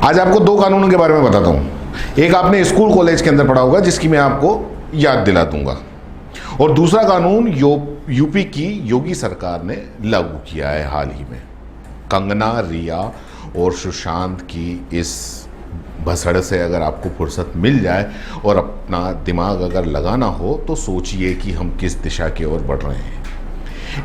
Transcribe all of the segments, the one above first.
आज आपको दो कानूनों के बारे में बताता हूं। एक आपने स्कूल कॉलेज के अंदर पढ़ा होगा, जिसकी मैं आपको याद दिला दूंगा, और दूसरा कानून यूपी की योगी सरकार ने लागू किया है हाल ही में। कंगना, रिया और सुशांत की इस भसड़ से अगर आपको फुर्सत मिल जाए और अपना दिमाग अगर लगाना हो तो सोचिए कि हम किस दिशा की ओर बढ़ रहे हैं।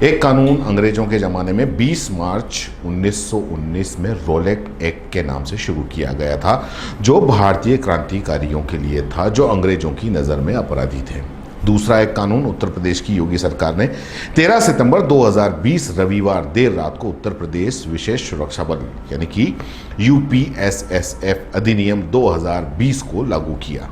एक कानून अंग्रेजों के ज़माने में 20 मार्च 1919 में रोलेट एक्ट के नाम से शुरू किया गया था, जो भारतीय क्रांतिकारियों के लिए था जो अंग्रेजों की नज़र में अपराधी थे। दूसरा एक कानून उत्तर प्रदेश की योगी सरकार ने 13 सितंबर 2020 रविवार देर रात को उत्तर प्रदेश विशेष सुरक्षा बल यानी कि यूपीएसएसएफ अधिनियम 2020 को लागू किया।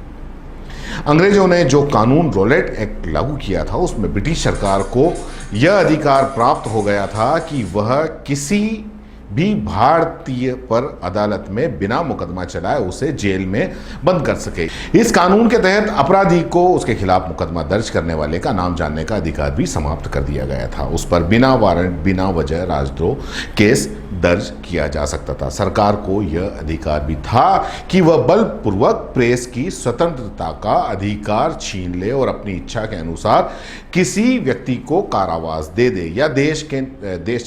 अंग्रेजों ने जो कानून रोलेट एक्ट लागू किया था, उसमें ब्रिटिश सरकार को यह अधिकार प्राप्त हो गया था कि वह किसी भी भारतीय पर अदालत में बिना मुकदमा चलाए उसे जेल में बंद कर सके। इस कानून के तहत अपराधी को उसके खिलाफ मुकदमा दर्ज करने वाले का नाम जानने का अधिकार भी समाप्त कर दिया गया था। उस पर बिना वारंट, बिना वजह राजद्रोह केस दर्ज किया जा सकता था। सरकार को यह अधिकार भी था कि वह बलपूर्वक प्रेस की स्वतंत्रता का अधिकार छीन ले और अपनी इच्छा के अनुसार किसी व्यक्ति को कारावास दे दे या देश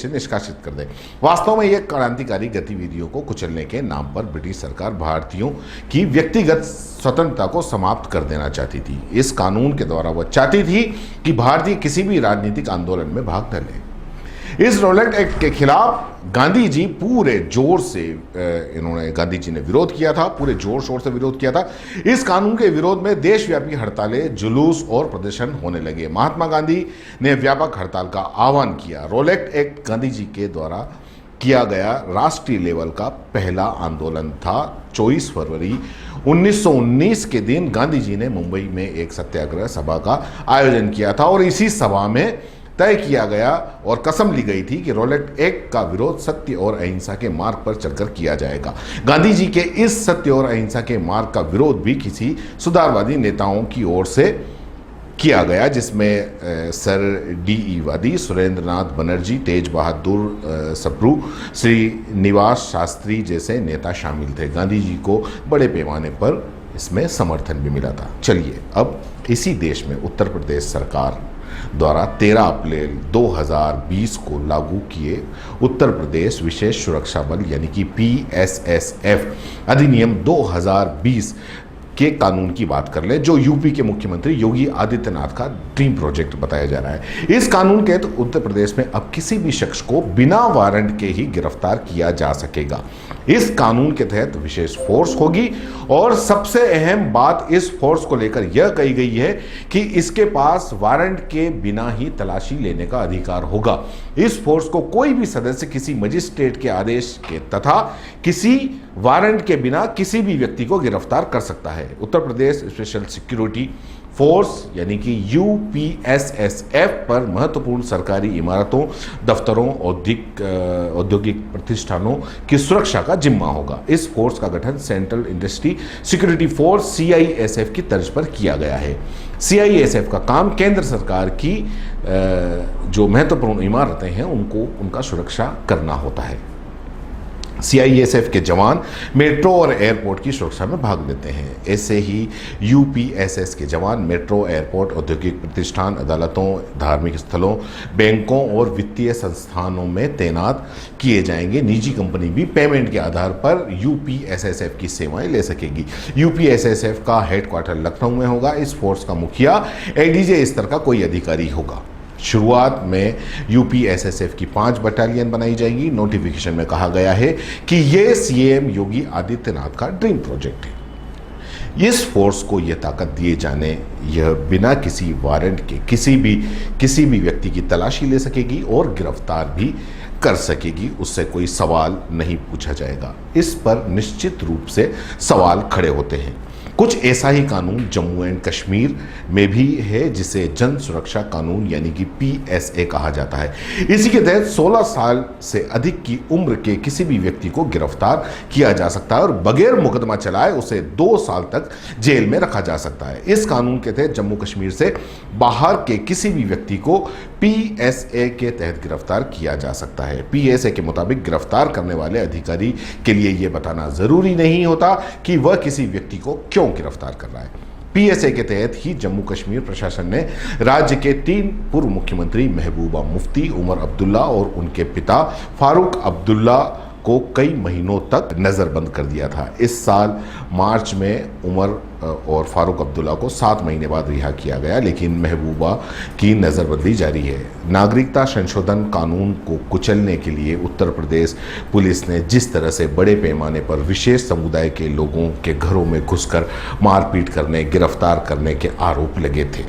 से निष्कासित कर दे। वास्तव में यह क्रांतिकारी गतिविधियों को कुचलने के नाम पर ब्रिटिश सरकार भारतीयों की व्यक्तिगत स्वतंत्रता को समाप्त कर देना चाहती थी। इस कानून के द्वारा वह चाहती थी कि भारतीय किसी भी राजनीतिक आंदोलन में भाग न ले। इस रोलेट एक्ट के खिलाफ गांधी जी पूरे जोर से गांधी जी ने विरोध किया था, पूरे जोर शोर से विरोध किया था। इस कानून के विरोध में देशव्यापी हड़तालें, जुलूस और प्रदर्शन होने लगे। महात्मा गांधी ने व्यापक हड़ताल का आह्वान किया। रोलेट एक्ट गांधी जी के द्वारा किया गया राष्ट्रीय लेवल का पहला आंदोलन था। 24 फरवरी 1919 के दिन गांधी जी ने मुंबई में एक सत्याग्रह सभा का आयोजन किया था और इसी सभा में तय किया गया और कसम ली गई थी कि रोलेट एक्ट का विरोध सत्य और अहिंसा के मार्ग पर चलकर किया जाएगा। गांधी जी के इस सत्य और अहिंसा के मार्ग का विरोध भी किसी सुधारवादी नेताओं की ओर से किया गया, जिसमें सर डी वादी, सुरेंद्रनाथ बनर्जी, तेज बहादुर सप्रू, श्रीनिवास शास्त्री जैसे नेता शामिल थे। गांधी जी को बड़े पैमाने पर इसमें समर्थन भी मिला था। चलिए अब इसी देश में उत्तर प्रदेश सरकार द्वारा 13 अप्रैल 2020 को लागू किए उत्तर प्रदेश विशेष सुरक्षा बल यानी कि पीएसएसएफ अधिनियम 2020 के कानून की बात कर ले, जो यूपी के मुख्यमंत्री योगी आदित्यनाथ का ड्रीम प्रोजेक्ट बताया जा रहा है। इस कानून के तहत उत्तर प्रदेश में अब किसी भी शख्स को बिना वारंट के ही गिरफ्तार किया जा सकेगा। इस कानून के तहत विशेष फोर्स होगी और सबसे अहम बात इस फोर्स को लेकर यह कही गई है कि इसके पास वारंट के बिना ही तलाशी लेने का अधिकार होगा। इस फोर्स को कोई भी सदस्य किसी मजिस्ट्रेट के आदेश के तथा किसी वारंट के बिना किसी भी व्यक्ति को गिरफ्तार कर सकता है। Uttar Pradesh special security force यानी कि यूपीएसएसएफ पर महत्वपूर्ण सरकारी इमारतों, दफ्तरों, औद्योगिक प्रतिष्ठानों की सुरक्षा का जिम्मा होगा। इस फोर्स का गठन central industry security force CISF की तर्ज पर किया गया है। सीआईएसएफ का काम केंद्र सरकार की जो महत्वपूर्ण इमारतें हैं उनका सुरक्षा करना होता है। सीआईएसएफ के जवान मेट्रो और एयरपोर्ट की सुरक्षा में भाग लेते हैं। ऐसे ही यूपीएसएस के जवान मेट्रो, एयरपोर्ट, औद्योगिक प्रतिष्ठान, अदालतों, धार्मिक स्थलों, बैंकों और वित्तीय संस्थानों में तैनात किए जाएंगे। निजी कंपनी भी पेमेंट के आधार पर यूपीएसएसएफ की सेवाएं ले सकेगी। यूपीएसएसएफ का हेडक्वार्टर लखनऊ में होगा। इस फोर्स का मुखिया एडीजे स्तर का कोई अधिकारी होगा। शुरुआत में यूपीएसएसएफ की 5 बटालियन बनाई जाएगी। नोटिफिकेशन में कहा गया है कि ये सीएम योगी आदित्यनाथ का ड्रीम प्रोजेक्ट है। इस फोर्स को यह ताकत दिए जाने यह बिना किसी वारंट के किसी भी व्यक्ति की तलाशी ले सकेगी और गिरफ्तार भी कर सकेगी। उससे कोई सवाल नहीं पूछा जाएगा। इस पर निश्चित रूप से सवाल खड़े होते हैं। कुछ ऐसा ही कानून जम्मू एंड कश्मीर में भी है, जिसे जन सुरक्षा कानून यानी कि पीएसए कहा जाता है। इसी के तहत 16 साल से अधिक की उम्र के किसी भी व्यक्ति को गिरफ्तार किया जा सकता है और बगैर मुकदमा चलाए उसे 2 साल तक जेल में रखा जा सकता है। इस कानून के तहत जम्मू कश्मीर से बाहर के किसी भी व्यक्ति को पीएसए के तहत गिरफ्तार किया जा सकता है। पीएसए के मुताबिक गिरफ्तार करने वाले अधिकारी के लिए यह बताना जरूरी नहीं होता कि वह किसी व्यक्ति को क्यों गिरफ्तार कर रहा है। पीएसए के तहत ही जम्मू कश्मीर प्रशासन ने राज्य के 3 पूर्व मुख्यमंत्री महबूबा मुफ्ती, उमर अब्दुल्ला और उनके पिता फारूक अब्दुल्ला को कई महीनों तक नज़रबंद कर दिया था। इस साल मार्च में उमर और फारूक अब्दुल्ला को 7 महीने बाद रिहा किया गया, लेकिन महबूबा की नज़रबंदी जारी है। नागरिकता संशोधन कानून को कुचलने के लिए उत्तर प्रदेश पुलिस ने जिस तरह से बड़े पैमाने पर विशेष समुदाय के लोगों के घरों में घुसकर मारपीट करने, गिरफ्तार करने के आरोप लगे थे,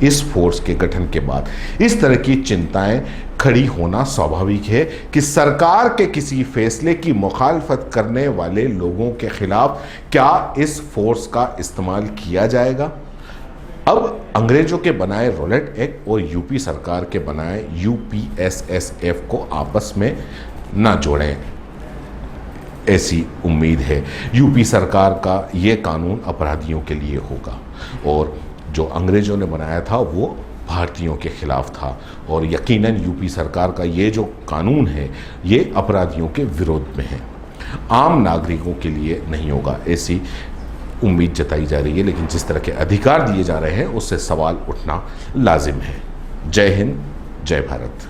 इस फोर्स के गठन के बाद इस तरह की चिंताएं खड़ी होना स्वाभाविक है कि सरकार के किसी फैसले की मुखालफत करने वाले लोगों के खिलाफ क्या इस फोर्स का इस्तेमाल किया जाएगा। अब अंग्रेजों के बनाए रॉलेट एक्ट और यूपी सरकार के बनाए यूपीएसएसएफ को आपस में न जोड़ें, ऐसी उम्मीद है। यूपी सरकार का ये कानून अपराधियों के लिए होगा और जो अंग्रेजों ने बनाया था वो भारतीयों के खिलाफ था, और यकीनन यूपी सरकार का ये जो कानून है ये अपराधियों के विरोध में है, आम नागरिकों के लिए नहीं होगा, ऐसी उम्मीद जताई जा रही है। लेकिन जिस तरह के अधिकार दिए जा रहे हैं उससे सवाल उठना लाजिम है। जय हिंद, जय भारत।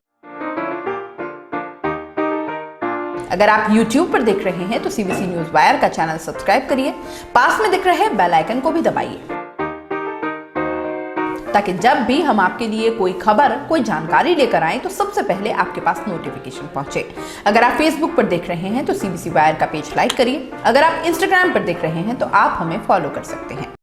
अगर आप YouTube पर देख रहे हैं तो CBC न्यूज़ वायर का चैनल सब्सक्राइब करिए, पास में दिख रहे बेल आइकन को भी दबाइए, ताकि जब भी हम आपके लिए कोई खबर, कोई जानकारी लेकर आए तो सबसे पहले आपके पास नोटिफिकेशन पहुंचे। अगर आप Facebook पर देख रहे हैं तो CBC वायर का पेज लाइक करिए। अगर आप Instagram पर देख रहे हैं तो आप हमें फॉलो कर सकते हैं।